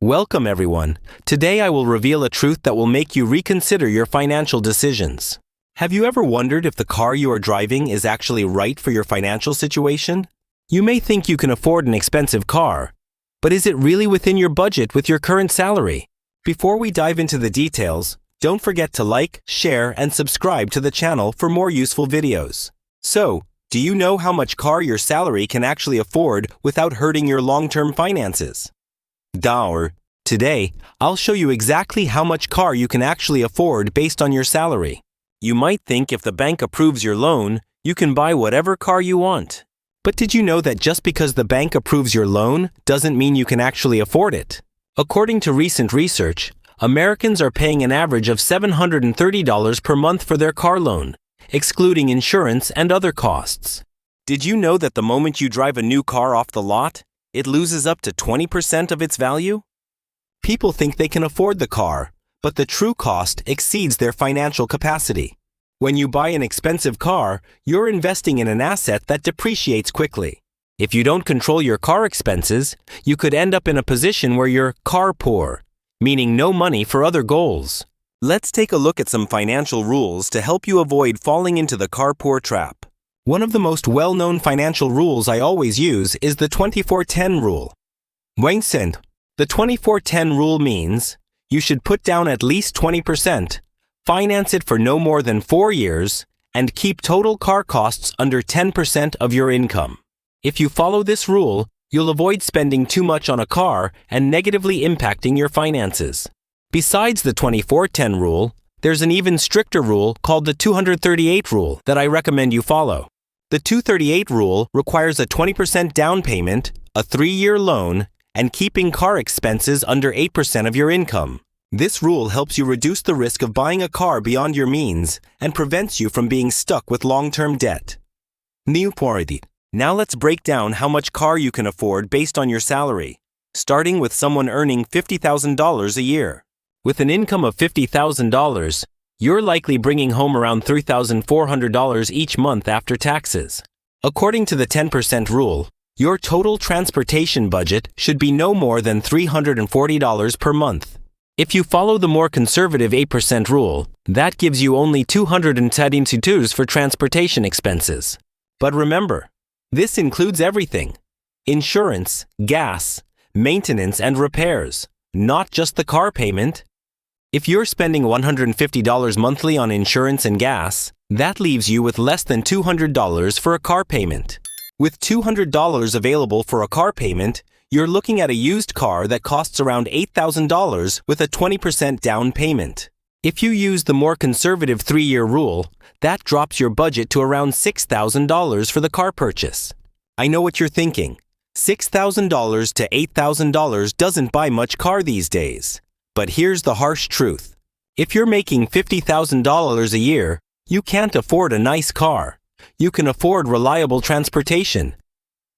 Welcome everyone. Today I will reveal a truth that will make you reconsider your financial decisions. Have you ever wondered if the car you are driving is actually right for your financial situation? You may think you can afford an expensive car, but is it really within your budget with your current salary? Before we dive into the details, don't forget to like, share, and subscribe to the channel for more useful videos. So, do you know how much car your salary can actually afford without hurting your long-term finances? Today, I'll show you exactly how much car you can actually afford based on your salary. You might think if the bank approves your loan, you can buy whatever car you want. But did you know that just because the bank approves your loan doesn't mean you can actually afford it? According to recent research, Americans are paying an average of $730 per month for their car loan, excluding insurance and other costs. Did you know that the moment you drive a new car off the lot, it loses up to 20% of its value? People think they can afford the car, but the true cost exceeds their financial capacity. When you buy an expensive car, you're investing in an asset that depreciates quickly. If you don't control your car expenses, you could end up in a position where you're car poor, meaning no money for other goals. Let's take a look at some financial rules to help you avoid falling into the car poor trap. One of the most well-known financial rules I always use is the 24-10 rule. The 24-10 rule means you should put down at least 20%, finance it for no more than 4 years, and keep total car costs under 10% of your income. If you follow this rule, you'll avoid spending too much on a car and negatively impacting your finances. Besides the 24-10 rule, there's an even stricter rule called the 238 rule that I recommend you follow. The 238 rule requires a 20% down payment, a 3-year loan, and keeping car expenses under 8% of your income. This rule helps you reduce the risk of buying a car beyond your means and prevents you from being stuck with long-term debt. Now let's break down how much car you can afford based on your salary, starting with someone earning $50,000 a year. With an income of $50,000, you're likely bringing home around $3,400 each month after taxes. According to the 10% rule, your total transportation budget should be no more than $340 per month. If you follow the more conservative 8% rule, that gives you only $272 for transportation expenses. But remember, this includes everything: insurance, gas, maintenance, and repairs, not just the car payment. If you're spending $150 monthly on insurance and gas, that leaves you with less than $200 for a car payment. With $200 available for a car payment, you're looking at a used car that costs around $8,000 with a 20% down payment. If you use the more conservative 3-year rule, that drops your budget to around $6,000 for the car purchase. I know what you're thinking. $6,000 to $8,000 doesn't buy much car these days. But here's the harsh truth. If you're making $50,000 a year, you can't afford a nice car. You can afford reliable transportation.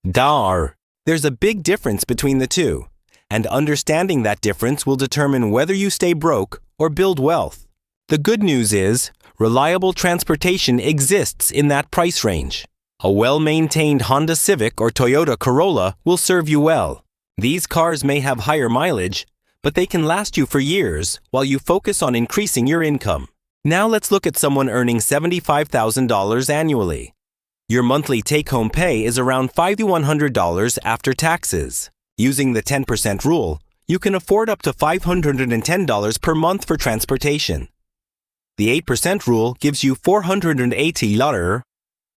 There's a big difference between the two, and understanding that difference will determine whether you stay broke or build wealth. The good news is, reliable transportation exists in that price range. A well-maintained Honda Civic or Toyota Corolla will serve you well. These cars may have higher mileage, but they can last you for years while you focus on increasing your income. Now let's look at someone earning $75,000 annually. Your monthly take-home pay is around $5,100 after taxes. Using the 10% rule, you can afford up to $510 per month for transportation. The 8% rule gives you $480.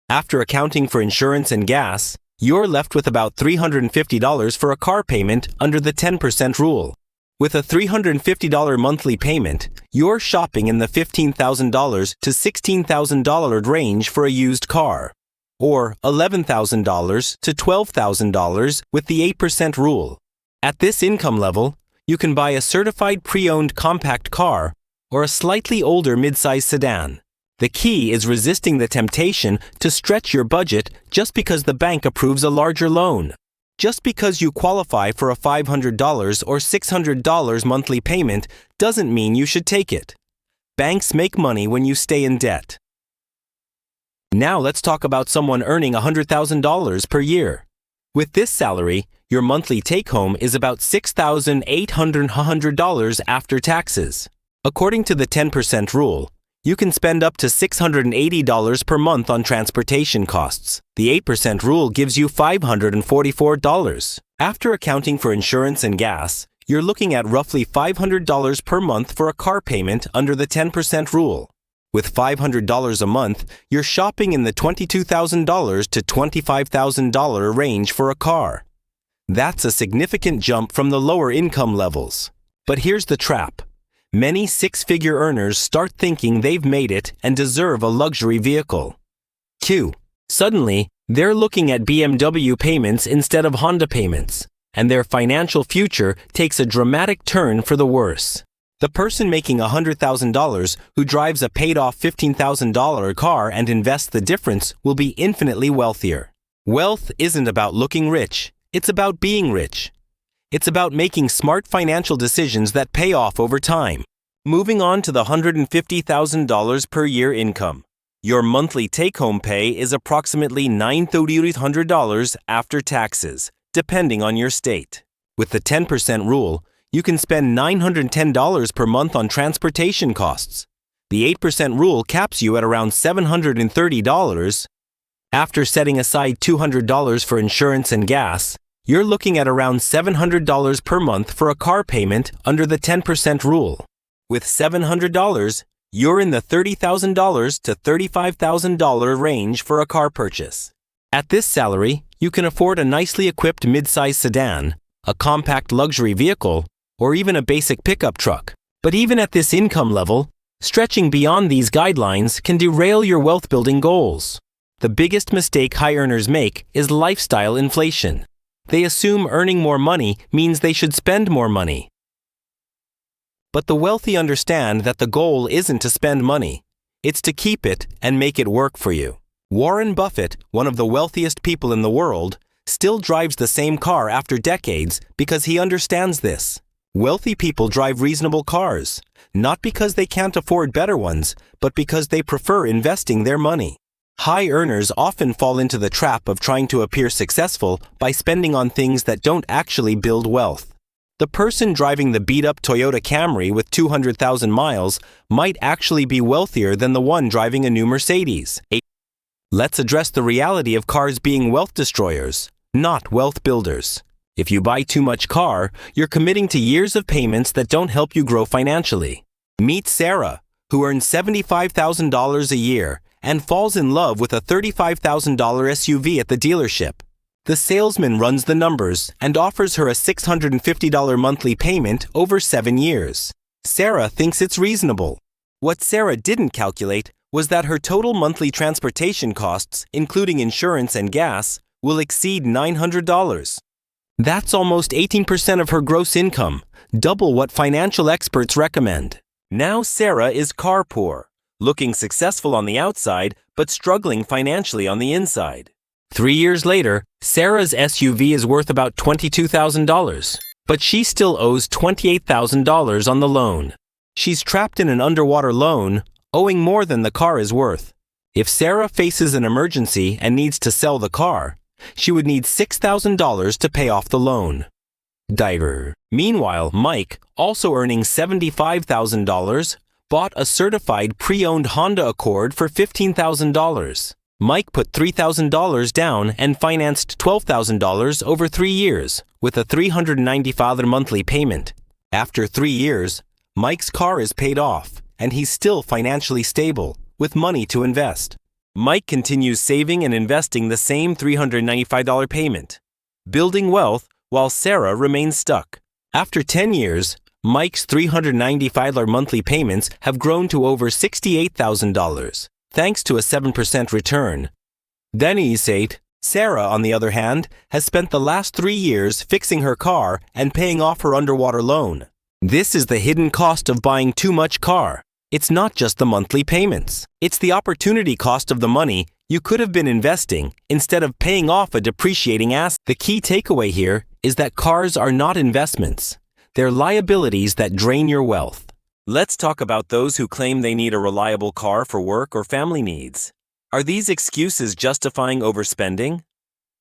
After accounting for insurance and gas, you're left with about $350 for a car payment under the 10% rule. With a $350 monthly payment, you're shopping in the $15,000 to $16,000 range for a used car, or $11,000 to $12,000 with the 8% rule. At this income level, you can buy a certified pre-owned compact car or a slightly older mid-size sedan. The key is resisting the temptation to stretch your budget just because the bank approves a larger loan. Just because you qualify for a $500 or $600 monthly payment doesn't mean you should take it. Banks make money when you stay in debt. Now let's talk about someone earning $100,000 per year. With this salary, your monthly take-home is about $6,800 after taxes. According to the 10% rule, you can spend up to $680 per month on transportation costs. The 8% rule gives you $544. After accounting for insurance and gas, you're looking at roughly $500 per month for a car payment under the 10% rule. With $500 a month, you're shopping in the $22,000 to $25,000 range for a car. That's a significant jump from the lower income levels. But here's the trap. Many six-figure earners start thinking they've made it and deserve a luxury vehicle. Suddenly, they're looking at BMW payments instead of Honda payments, and their financial future takes a dramatic turn for the worse. The person making $100,000 who drives a paid-off $15,000 car and invests the difference will be infinitely wealthier. Wealth isn't about looking rich, it's about being rich. It's about making smart financial decisions that pay off over time. Moving on to the $150,000 per year income. Your monthly take-home pay is approximately $9,300 after taxes, depending on your state. With the 10% rule, you can spend $910 per month on transportation costs. The 8% rule caps you at around $730. After setting aside $200 for insurance and gas, you're looking at around $700 per month for a car payment under the 10% rule. With $700, you're in the $30,000 to $35,000 range for a car purchase. At this salary, you can afford a nicely equipped mid-size sedan, a compact luxury vehicle, or even a basic pickup truck. But even at this income level, stretching beyond these guidelines can derail your wealth-building goals. The biggest mistake high earners make is lifestyle inflation. They assume earning more money means they should spend more money. But the wealthy understand that the goal isn't to spend money. It's to keep it and make it work for you. Warren Buffett, one of the wealthiest people in the world, still drives the same car after decades because he understands this. Wealthy people drive reasonable cars, not because they can't afford better ones, but because they prefer investing their money. High earners often fall into the trap of trying to appear successful by spending on things that don't actually build wealth. The person driving the beat-up Toyota Camry with 200,000 miles might actually be wealthier than the one driving a new Mercedes. Let's address the reality of cars being wealth destroyers, not wealth builders. If you buy too much car, you're committing to years of payments that don't help you grow financially. Meet Sarah, who earns $75,000 a year and falls in love with a $35,000 SUV at the dealership. The salesman runs the numbers and offers her a $650 monthly payment over 7 years. Sarah thinks it's reasonable. What Sarah didn't calculate was that her total monthly transportation costs, including insurance and gas, will exceed $900. That's almost 18% of her gross income, double what financial experts recommend. Now Sarah is car poor, looking successful on the outside, but struggling financially on the inside. 3 years later, Sarah's SUV is worth about $22,000, but she still owes $28,000 on the loan. She's trapped in an underwater loan, owing more than the car is worth. If Sarah faces an emergency and needs to sell the car, she would need $6,000 to pay off the loan. Meanwhile, Mike, also earning $75,000, bought a certified pre-owned Honda Accord for $15,000. Mike put $3,000 down and financed $12,000 over 3 years with a $395 monthly payment. After 3 years, Mike's car is paid off and he's still financially stable with money to invest. Mike continues saving and investing the same $395 payment, building wealth while Sarah remains stuck. After 10 years, Mike's $395 monthly payments have grown to over $68,000, thanks to a 7% return. Sarah, on the other hand, has spent the last 3 years fixing her car and paying off her underwater loan. This is the hidden cost of buying too much car. It's not just the monthly payments. It's the opportunity cost of the money you could have been investing instead of paying off a depreciating asset. The key takeaway here is that cars are not investments. They're liabilities that drain your wealth. Let's talk about those who claim they need a reliable car for work or family needs. Are these excuses justifying overspending?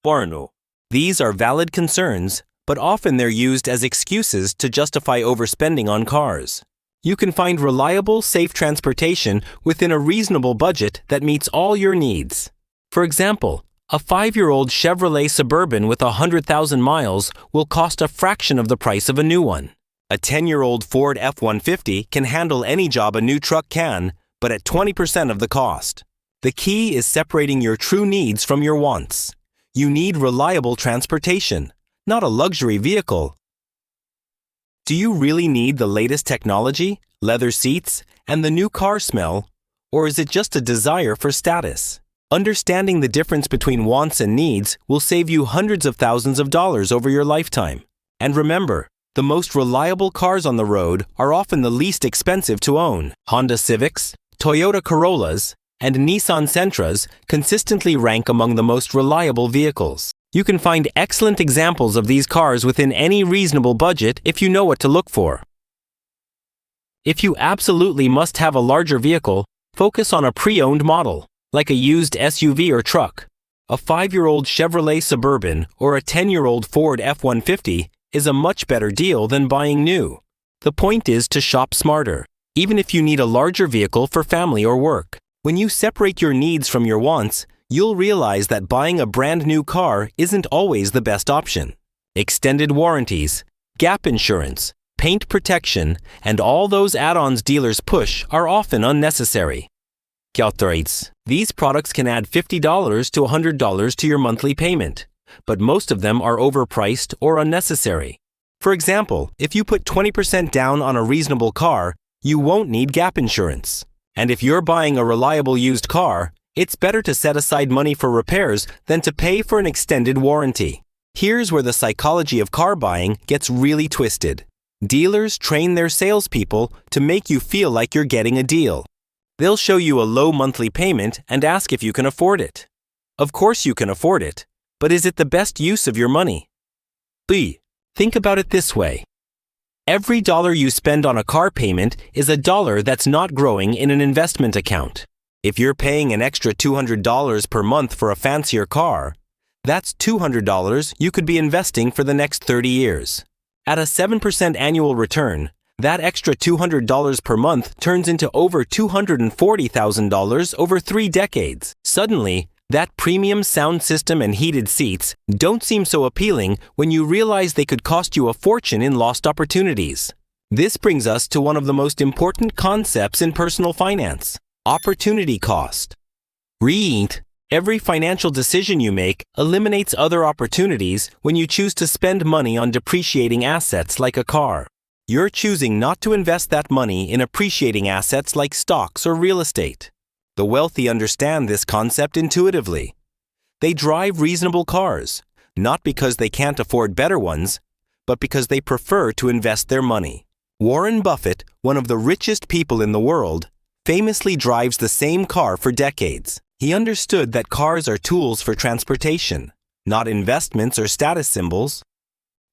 Borno. These are valid concerns, but often they're used as excuses to justify overspending on cars. You can find reliable, safe transportation within a reasonable budget that meets all your needs. For example, a 5-year-old Chevrolet Suburban with 100,000 miles will cost a fraction of the price of a new one. A 10-year-old Ford F-150 can handle any job a new truck can, but at 20% of the cost. The key is separating your true needs from your wants. You need reliable transportation, not a luxury vehicle. Do you really need the latest technology, leather seats, and the new car smell, or is it just a desire for status? Understanding the difference between wants and needs will save you hundreds of thousands of dollars over your lifetime. And remember, the most reliable cars on the road are often the least expensive to own. Honda Civics, Toyota Corollas, and Nissan Sentras consistently rank among the most reliable vehicles. You can find excellent examples of these cars within any reasonable budget if you know what to look for. If you absolutely must have a larger vehicle, focus on a pre-owned model, like a used SUV or truck. A 5-year-old Chevrolet Suburban or a 10-year-old Ford F-150 is a much better deal than buying new. The point is to shop smarter, even if you need a larger vehicle for family or work. When you separate your needs from your wants, you'll realize that buying a brand new car isn't always the best option. Extended warranties, gap insurance, paint protection, and all those add-ons dealers push are often unnecessary. These products can add $50 to $100 to your monthly payment, but most of them are overpriced or unnecessary. For example, if you put 20% down on a reasonable car, you won't need gap insurance. And if you're buying a reliable used car, it's better to set aside money for repairs than to pay for an extended warranty. Here's where the psychology of car buying gets really twisted. Dealers train their salespeople to make you feel like you're getting a deal. They'll show you a low monthly payment and ask if you can afford it. Of course you can afford it, but is it the best use of your money? Think about it this way. Every dollar you spend on a car payment is a dollar that's not growing in an investment account. If you're paying an extra $200 per month for a fancier car, that's $200 you could be investing for the next 30 years. At a 7% annual return, that extra $200 per month turns into over $240,000 over 3 decades. Suddenly, that premium sound system and heated seats don't seem so appealing when you realize they could cost you a fortune in lost opportunities. This brings us to one of the most important concepts in personal finance: opportunity cost. Every financial decision you make eliminates other opportunities when you choose to spend money on depreciating assets like a car. You're choosing not to invest that money in appreciating assets like stocks or real estate. The wealthy understand this concept intuitively. They drive reasonable cars, not because they can't afford better ones, but because they prefer to invest their money. Warren Buffett, one of the richest people in the world, famously drives the same car for decades. He understood that cars are tools for transportation, not investments or status symbols.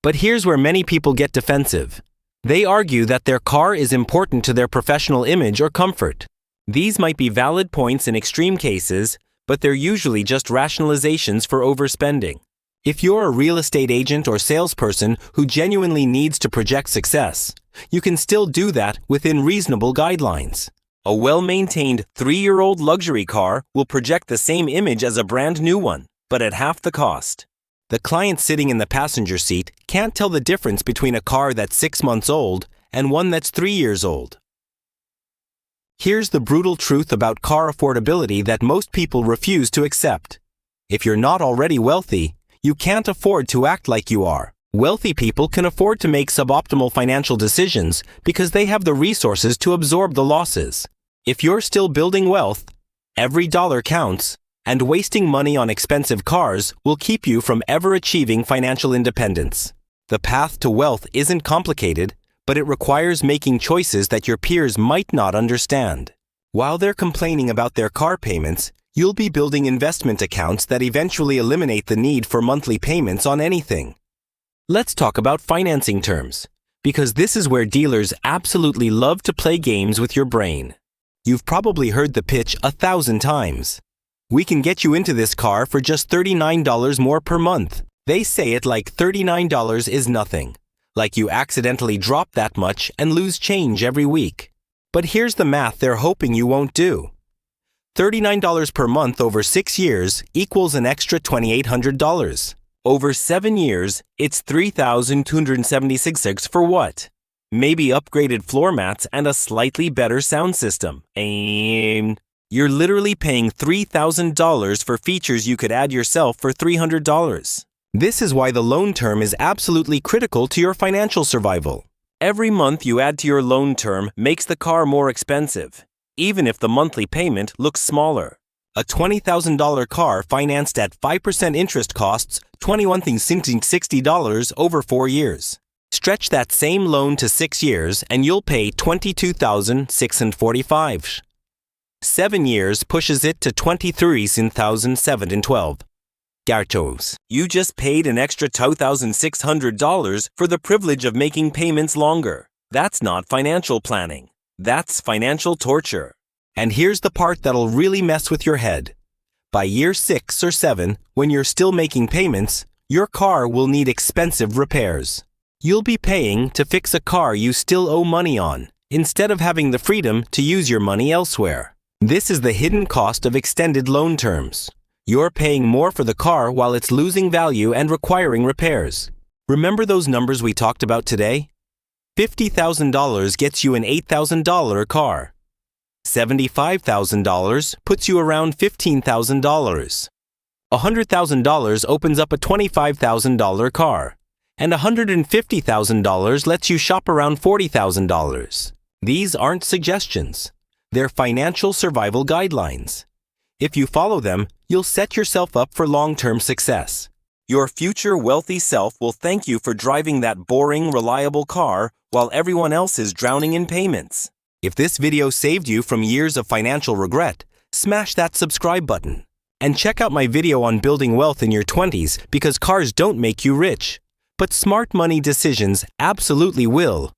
But here's where many people get defensive. They argue that their car is important to their professional image or comfort. These might be valid points in extreme cases, but they're usually just rationalizations for overspending. If you're a real estate agent or salesperson who genuinely needs to project success, you can still do that within reasonable guidelines. A well-maintained 3-year-old luxury car will project the same image as a brand new one, but at half the cost. The client sitting in the passenger seat can't tell the difference between a car that's 6 months old and one that's 3 years old. Here's the brutal truth about car affordability that most people refuse to accept. If you're not already wealthy, you can't afford to act like you are. Wealthy people can afford to make suboptimal financial decisions because they have the resources to absorb the losses. If you're still building wealth, every dollar counts, and wasting money on expensive cars will keep you from ever achieving financial independence. The path to wealth isn't complicated, but it requires making choices that your peers might not understand. While they're complaining about their car payments, you'll be building investment accounts that eventually eliminate the need for monthly payments on anything. Let's talk about financing terms, because this is where dealers absolutely love to play games with your brain. You've probably heard the pitch 1,000 times. We can get you into this car for just $39 more per month. They say it like $39 is nothing, like you accidentally drop that much and lose change every week. But here's the math they're hoping you won't do. $39 per month over 6 years equals an extra $2,800. Over 7 years, it's $3,276 for what? Maybe upgraded floor mats and a slightly better sound system. And you're literally paying $3,000 for features you could add yourself for $300. This is why the loan term is absolutely critical to your financial survival. Every month you add to your loan term makes the car more expensive, even if the monthly payment looks smaller. A $20,000 car financed at 5% interest costs $21,060 over 4 years. Stretch that same loan to 6 years and you'll pay $22,645. 7 years pushes it to $23,712. Garchos, you just paid an extra $2,600 for the privilege of making payments longer. That's not financial planning. That's financial torture. And here's the part that'll really mess with your head. By year 6 or 7, when you're still making payments, your car will need expensive repairs. You'll be paying to fix a car you still owe money on, instead of having the freedom to use your money elsewhere. This is the hidden cost of extended loan terms. You're paying more for the car while it's losing value and requiring repairs. Remember those numbers we talked about today? $50,000 gets you an $8,000 car. $75,000 puts you around $15,000. $100,000 opens up a $25,000 car. And $150,000 lets you shop around $40,000. These aren't suggestions. They're financial survival guidelines. If you follow them, you'll set yourself up for long-term success. Your future wealthy self will thank you for driving that boring, reliable car while everyone else is drowning in payments. If this video saved you from years of financial regret, smash that subscribe button. And check out my video on building wealth in your 20s because cars don't make you rich. But smart money decisions absolutely will.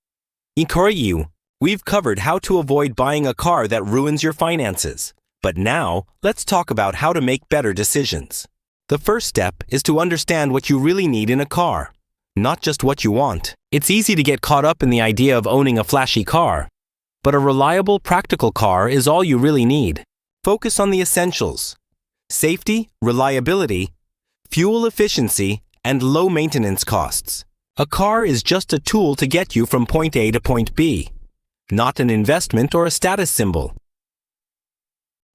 Ikoyu, we've covered how to avoid buying a car that ruins your finances. But now, let's talk about how to make better decisions. The first step is to understand what you really need in a car, not just what you want. It's easy to get caught up in the idea of owning a flashy car, but a reliable, practical car is all you really need. Focus on the essentials: safety, reliability, fuel efficiency, and low maintenance costs. A car is just a tool to get you from point A to point B, not an investment or a status symbol.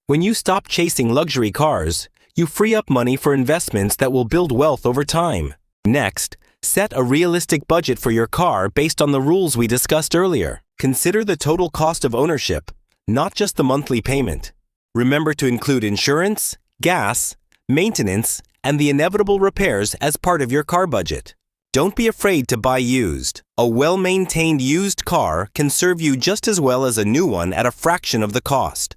When you stop chasing luxury cars, you free up money for investments that will build wealth over time. Next, set a realistic budget for your car based on the rules we discussed earlier. Consider the total cost of ownership, not just the monthly payment. Remember to include insurance, gas, maintenance, and the inevitable repairs as part of your car budget. Don't be afraid to buy used. A well-maintained used car can serve you just as well as a new one at a fraction of the cost.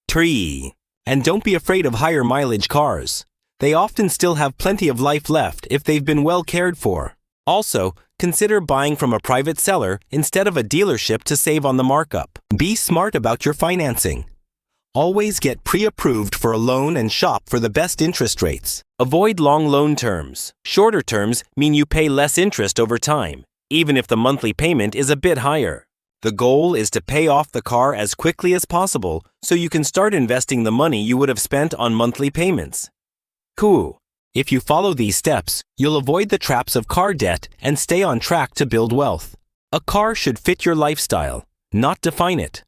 3. And don't be afraid of higher mileage cars. They often still have plenty of life left if they've been well cared for. Also, consider buying from a private seller instead of a dealership to save on the markup. Be smart about your financing. Always get pre-approved for a loan and shop for the best interest rates. Avoid long loan terms. Shorter terms mean you pay less interest over time, even if the monthly payment is a bit higher. The goal is to pay off the car as quickly as possible so you can start investing the money you would have spent on monthly payments. Cool. If you follow these steps, you'll avoid the traps of car debt and stay on track to build wealth. A car should fit your lifestyle, not define it.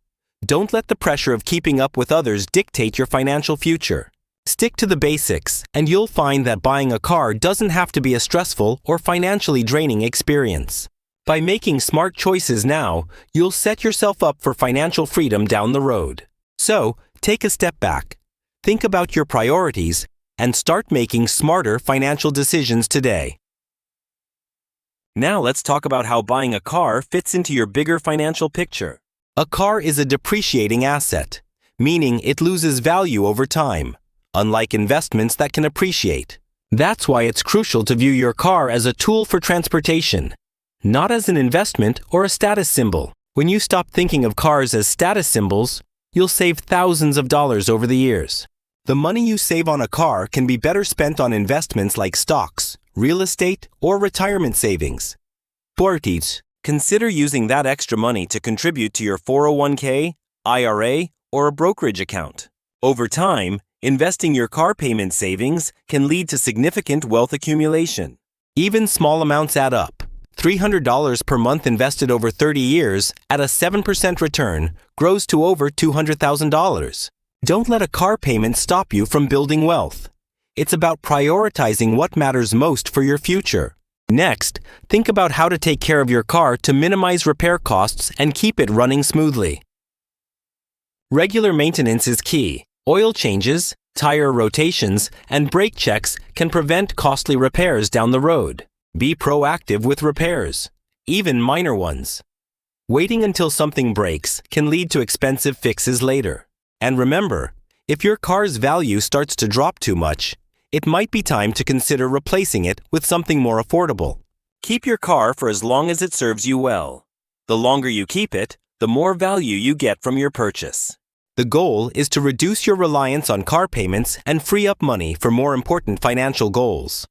Don't let the pressure of keeping up with others dictate your financial future. Stick to the basics, and you'll find that buying a car doesn't have to be a stressful or financially draining experience. By making smart choices now, you'll set yourself up for financial freedom down the road. So, take a step back. Think about your priorities and start making smarter financial decisions today. Now let's talk about how buying a car fits into your bigger financial picture. A car is a depreciating asset, meaning it loses value over time, unlike investments that can appreciate. That's why it's crucial to view your car as a tool for transportation, not as an investment or a status symbol. When you stop thinking of cars as status symbols, you'll save thousands of dollars over the years. The money you save on a car can be better spent on investments like stocks, real estate, or retirement savings. Portis, consider using that extra money to contribute to your 401k, IRA, or a brokerage account. Over time, investing your car payment savings can lead to significant wealth accumulation. Even small amounts add up. $300 per month invested over 30 years at a 7% return grows to over $200,000. Don't let a car payment stop you from building wealth. It's about prioritizing what matters most for your future. Next, think about how to take care of your car to minimize repair costs and keep it running smoothly. Regular maintenance is key. Oil changes, tire rotations, and brake checks can prevent costly repairs down the road. Be proactive with repairs, even minor ones. Waiting until something breaks can lead to expensive fixes later. And remember, if your car's value starts to drop too much, it might be time to consider replacing it with something more affordable. Keep your car for as long as it serves you well. The longer you keep it, the more value you get from your purchase. The goal is to reduce your reliance on car payments and free up money for more important financial goals.